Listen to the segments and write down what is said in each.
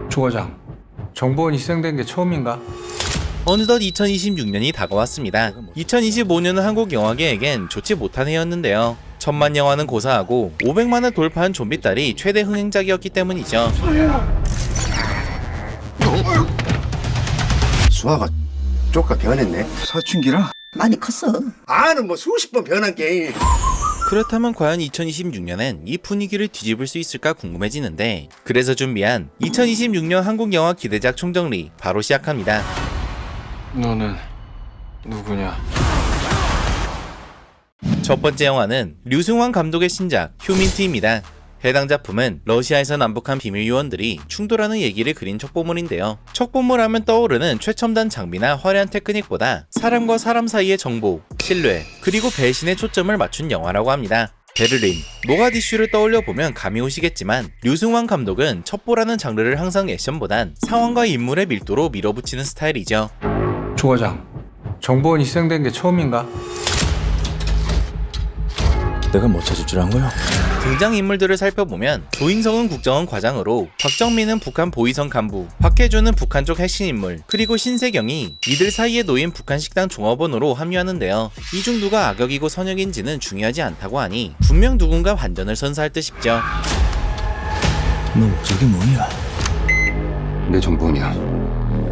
조 과장, 정보원 희생된 게 처음인가? 어느덧 2026년이 다가왔습니다. 2025년은 한국 영화계에겐 좋지 못한 해였는데요. 1000만 영화는 고사하고 500만을 돌파한 좀비딸이 최대 흥행작이었기 때문이죠. 수아가 쪼까 변했네. 사춘기라? 많이 컸어. 아는 뭐 수십 번 변한 게임. 그렇다면 과연 2026년엔 이 분위기를 뒤집을 수 있을까 궁금해지는데, 그래서 준비한 2026년 한국 영화 기대작 총정리 바로 시작합니다. 너는 누구냐? 첫 번째 영화는 류승환 감독의 신작 휴민트입니다. 해당 작품은 러시아에서 남북한 비밀 요원들이 충돌하는 얘기를 그린 척보물인데요. 척보물 하면 떠오르는 최첨단 장비나 화려한 테크닉보다 사람과 사람 사이의 정보, 신뢰, 그리고 배신에 초점을 맞춘 영화라고 합니다. 베를린, 모가디슈를 떠올려보면 감이 오시겠지만, 류승환 감독은 첩보라는 장르를 항상 액션보단 상황과 인물의 밀도로 밀어붙이는 스타일이죠. 조 과장, 정보원 희생된 게 처음인가? 내가 뭐 찾을 줄 안 거야? 등장인물들을 살펴보면 조인성은 국정원 과장으로, 박정민은 북한 보위성 간부, 박해준은 북한 쪽 핵심 인물, 그리고 신세경이 이들 사이에 놓인 북한 식당 종업원으로 합류하는데요. 이 중 누가 악역이고 선역인지는 중요하지 않다고 하니 분명 누군가 반전을 선사할 듯 싶죠. 너 목적이 뭐야? 내 정보냐?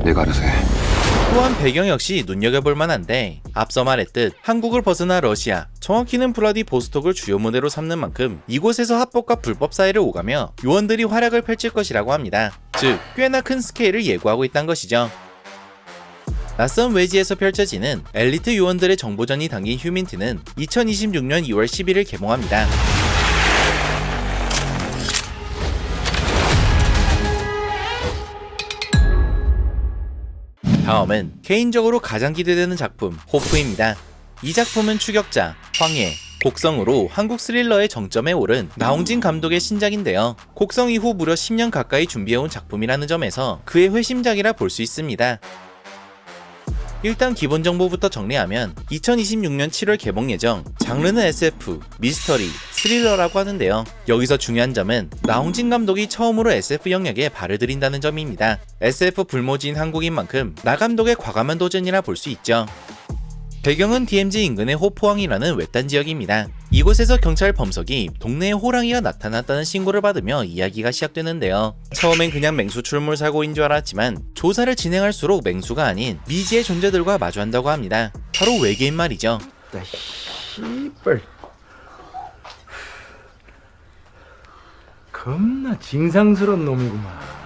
내가 알아서 해. 또한 배경 역시 눈여겨볼 만한데, 앞서 말했듯 한국을 벗어나 러시아, 정확히는 블라디보스톡을 주요 무대로 삼는 만큼 이곳에서 합법과 불법 사이를 오가며 요원들이 활약을 펼칠 것이라고 합니다. 즉, 꽤나 큰 스케일을 예고하고 있다는 것이죠. 낯선 외지에서 펼쳐지는 엘리트 요원들의 정보전이 담긴 휴민트는 2026년 2월 10일을 개봉합니다. 다음은 개인적으로 가장 기대되는 작품 호프입니다. 이 작품은 추격자, 황해, 곡성으로 한국 스릴러의 정점에 오른 나홍진 감독의 신작인데요. 곡성 이후 무려 10년 가까이 준비해온 작품이라는 점에서 그의 회심작이라 볼 수 있습니다. 일단 기본 정보부터 정리하면 2026년 7월 개봉 예정, 장르는 SF, 미스터리, 스릴러라고 하는데요. 여기서 중요한 점은 나홍진 감독이 처음으로 SF 영역에 발을 들인다는 점입니다. SF 불모지인 한국인 만큼 나 감독의 과감한 도전이라 볼 수 있죠. 배경은 DMZ 인근의 호포항이라는 외딴 지역입니다. 이곳에서 경찰 범석이 동네에 호랑이가 나타났다는 신고를 받으며 이야기가 시작되는데요. 처음엔 그냥 맹수 출몰 사고인 줄 알았지만 조사를 진행할수록 맹수가 아닌 미지의 존재들과 마주한다고 합니다. 바로 외계인 말이죠. 나 씨발 겁나 징상스러운 놈이구만.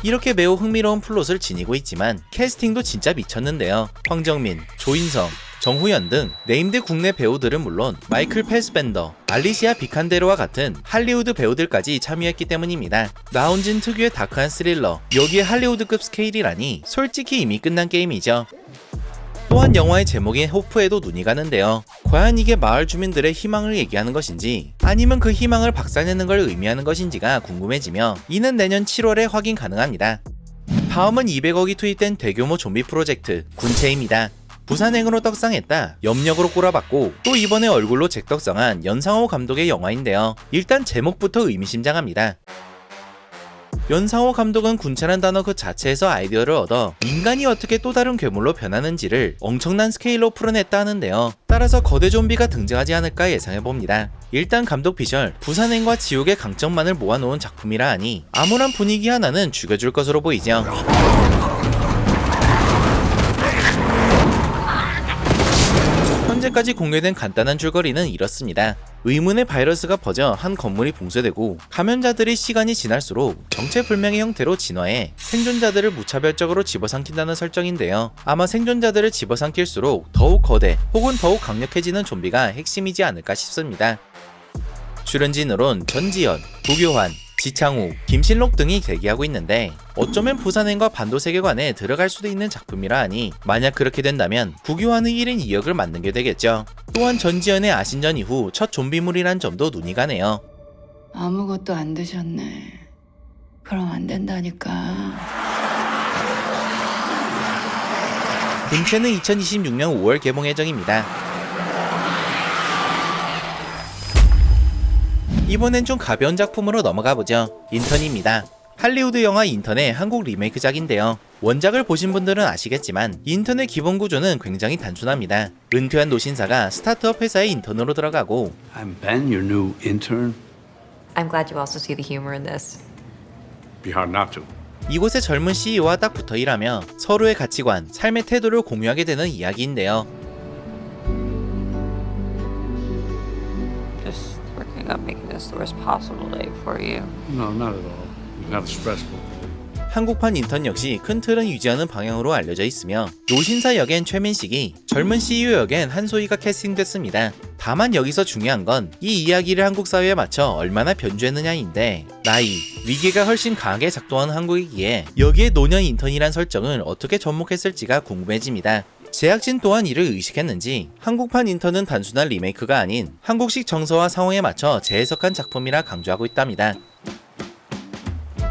이렇게 매우 흥미로운 플롯을 지니고 있지만 캐스팅도 진짜 미쳤는데요. 황정민, 조인성, 정후연 등 네임드 국내 배우들은 물론 마이클 패스벤더, 알리시아 비칸데로와 같은 할리우드 배우들까지 참여했기 때문입니다. 나홍진 특유의 다크한 스릴러, 여기에 할리우드급 스케일이라니 솔직히 이미 끝난 게임이죠. 또한 영화의 제목인 호프에도 눈이 가는데요. 과연 이게 마을 주민들의 희망을 얘기하는 것인지 아니면 그 희망을 박살내는 걸 의미하는 것인지가 궁금해지며, 이는 내년 7월에 확인 가능합니다. 다음은 200억이 투입된 대규모 좀비 프로젝트 군체입니다. 부산행으로 떡상했다 염력으로 꼬라박고 또 이번에 얼굴로 잭떡상한 연상호 감독의 영화인데요. 일단 제목부터 의미심장합니다. 연상호 감독은 군체란 단어 그 자체에서 아이디어를 얻어 인간이 어떻게 또 다른 괴물로 변하는지를 엄청난 스케일로 풀어냈다 하는데요. 따라서 거대 좀비가 등장하지 않을까 예상해봅니다. 일단 감독 비주얼, 부산행과 지옥의 강점만을 모아놓은 작품이라 하니 암울한 분위기 하나는 죽여줄 것으로 보이죠. 현재까지 공개된 간단한 줄거리는 이렇습니다. 의문의 바이러스가 퍼져 한 건물이 봉쇄되고 감염자들이 시간이 지날수록 정체불명의 형태로 진화해 생존자들을 무차별적으로 집어삼킨다는 설정인데요. 아마 생존자들을 집어삼킬수록 더욱 거대 혹은 더욱 강력해지는 좀비가 핵심이지 않을까 싶습니다. 출연진으론 전지현, 구교환, 지창욱, 김신록 등이 대기하고 있는데, 어쩌면 부산행과 반도 세계관에 들어갈 수도 있는 작품이라 하니 만약 그렇게 된다면 구교환의 1인 2역을 맡는 게 되겠죠. 또한 전지현의 아신전 이후 첫 좀비물이란 점도 눈이 가네요. 아무것도 안 드셨네. 그럼 안 된다니까. 군체는 2026년 5월 개봉 예정입니다. 이번엔 좀 가벼운 작품으로 넘어가보죠. 인턴입니다. 할리우드 영화 인턴의 한국 리메이크작인데요. 원작을 보신 분들은 아시겠지만 인턴의 기본 구조는 굉장히 단순합니다. 은퇴한 노신사가 스타트업 회사에 인턴으로 들어가고 I'm Ben, your new intern. I'm glad you also see the humor in this. Be hard not to. 이곳의 젊은 CEO와 딱 붙어 일하며 서로의 가치관, 삶의 태도를 공유하게 되는 이야기인데요. Just working on making this the worst possible day for you. No, not at all. Not stressful. 한국판 인턴 역시 큰 틀은 유지하는 방향으로 알려져 있으며 노신사 역엔 최민식이, 젊은 CEO 역엔 한소희가 캐스팅됐습니다. 다만 여기서 중요한 건 이 이야기를 한국 사회에 맞춰 얼마나 변주했느냐인데 나이, 위계가 훨씬 강하게 작동하는 한국이기에 여기에 노년 인턴이란 설정을 어떻게 접목했을지가 궁금해집니다. 제작진 또한 이를 의식했는지 한국판 인턴은 단순한 리메이크가 아닌 한국식 정서와 상황에 맞춰 재해석한 작품이라 강조하고 있답니다.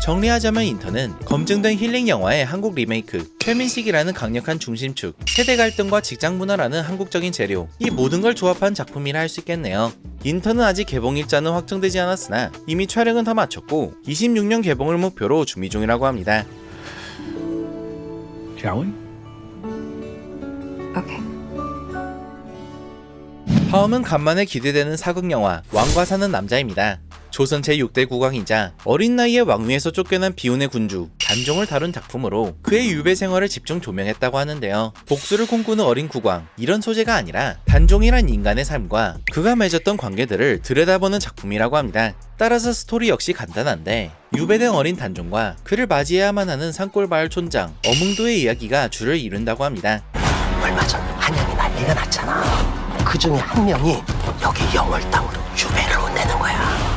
정리하자면 인턴은 검증된 힐링 영화의 한국 리메이크, 최민식이라는 강력한 중심축, 세대 갈등과 직장 문화라는 한국적인 재료, 이 모든 걸 조합한 작품이라 할 수 있겠네요. 인턴은 아직 개봉 일자는 확정되지 않았으나 이미 촬영은 다 마쳤고 26년 개봉을 목표로 준비 중이라고 합니다. Shall we? Okay. 다음은 간만에 기대되는 사극 영화 왕과 사는 남자입니다. 조선 제6대 국왕이자 어린 나이에 왕위에서 쫓겨난 비운의 군주 단종을 다룬 작품으로 그의 유배 생활을 집중 조명했다고 하는데요. 복수를 꿈꾸는 어린 국왕, 이런 소재가 아니라 단종이란 인간의 삶과 그가 맺었던 관계들을 들여다보는 작품이라고 합니다. 따라서 스토리 역시 간단한데 유배된 어린 단종과 그를 맞이해야만 하는 산골마을 촌장 어몽도의 이야기가 줄을 이룬다고 합니다. 얼마 전 한양이 난리가 났잖아. 그 중에 한 명이 여기 영월 땅으로 유배를 혼내는 거야.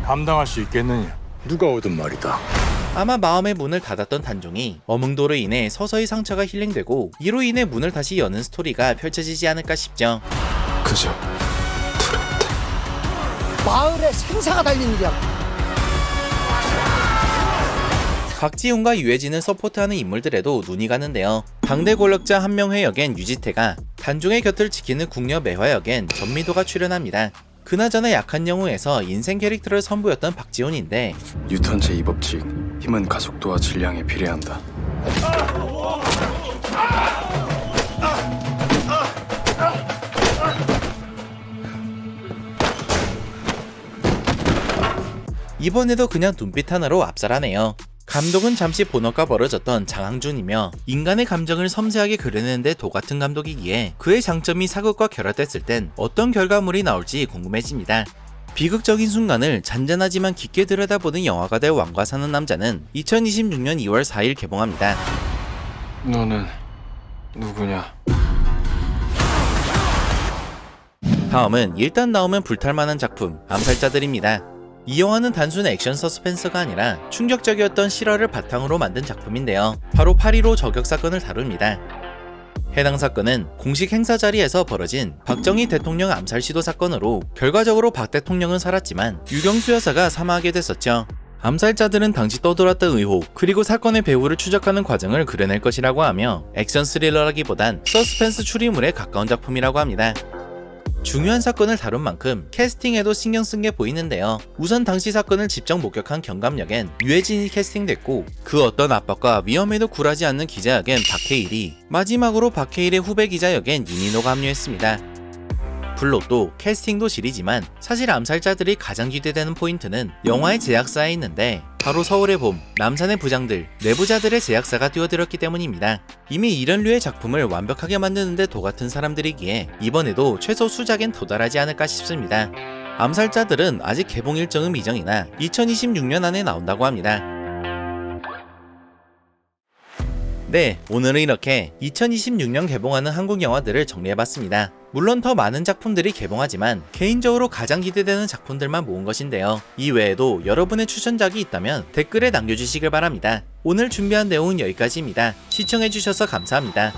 감당할 수 있겠느냐? 누가 오든 말이다. 아마 마음의 문을 닫았던 단종이 어몽도로 인해 서서히 상처가 힐링되고 이로 인해 문을 다시 여는 스토리가 펼쳐지지 않을까 싶죠. 그저 두렵다. 마을에 생사가 달린 일이야. 박지훈과 유해진을 서포트하는 인물들에도 눈이 가는데요. 당대 권력자 한명회 역엔 유지태가, 단종의 곁을 지키는 궁녀 매화 역엔 전미도가 출연합니다. 그나저나 약한 영웅에서 인생 캐릭터를 선보였던 박지훈인데 뉴턴 제2법칙, 힘은 가속도와 질량에 비례한다. 이번에도 그냥 눈빛 하나로 압살하네요. 감독은 잠시 본업과 벌어졌던 장항준이며 인간의 감정을 섬세하게 그려내는데 도같은 감독이기에 그의 장점이 사극과 결합됐을 땐 어떤 결과물이 나올지 궁금해집니다. 비극적인 순간을 잔잔하지만 깊게 들여다보는 영화가 될 왕과 사는 남자는 2026년 2월 4일 개봉합니다. 너는 누구냐? 다음은 일단 나오면 불탈만한 작품 암살자들입니다. 이 영화는 단순 액션 서스펜서가 아니라 충격적이었던 실화를 바탕으로 만든 작품인데요. 바로 8.15 저격 사건을 다룹니다. 해당 사건은 공식 행사 자리에서 벌어진 박정희 대통령 암살 시도 사건으로 결과적으로 박 대통령은 살았지만 유경수 여사가 사망하게 됐었죠. 암살자들은 당시 떠돌았던 의혹 그리고 사건의 배후를 추적하는 과정을 그려낼 것이라고 하며 액션 스릴러라기보단 서스펜스 추리물에 가까운 작품이라고 합니다. 중요한 사건을 다룬 만큼 캐스팅에도 신경 쓴 게 보이는데요. 우선 당시 사건을 직접 목격한 경감역엔 유해진이 캐스팅됐고 그 어떤 압박과 위험에도 굴하지 않는 기자 역엔 박해일이, 마지막으로 박해일의 후배 기자 역엔 윤인호가 합류했습니다. 플롯도 캐스팅도 질이지만 사실 암살자들이 가장 기대되는 포인트는 영화의 제작사에 있는데 바로 서울의 봄, 남산의 부장들, 내부자들의 제작사가 뛰어들었기 때문입니다. 이미 이런 류의 작품을 완벽하게 만드는데 도같은 사람들이기에 이번에도 최소 수작엔 도달하지 않을까 싶습니다. 암살자들은 아직 개봉 일정은 미정이나 2026년 안에 나온다고 합니다. 네, 오늘은 이렇게 2026년 개봉하는 한국 영화들을 정리해봤습니다. 물론 더 많은 작품들이 개봉하지만 개인적으로 가장 기대되는 작품들만 모은 것인데요. 이 외에도 여러분의 추천작이 있다면 댓글에 남겨주시길 바랍니다. 오늘 준비한 내용은 여기까지입니다. 시청해주셔서 감사합니다.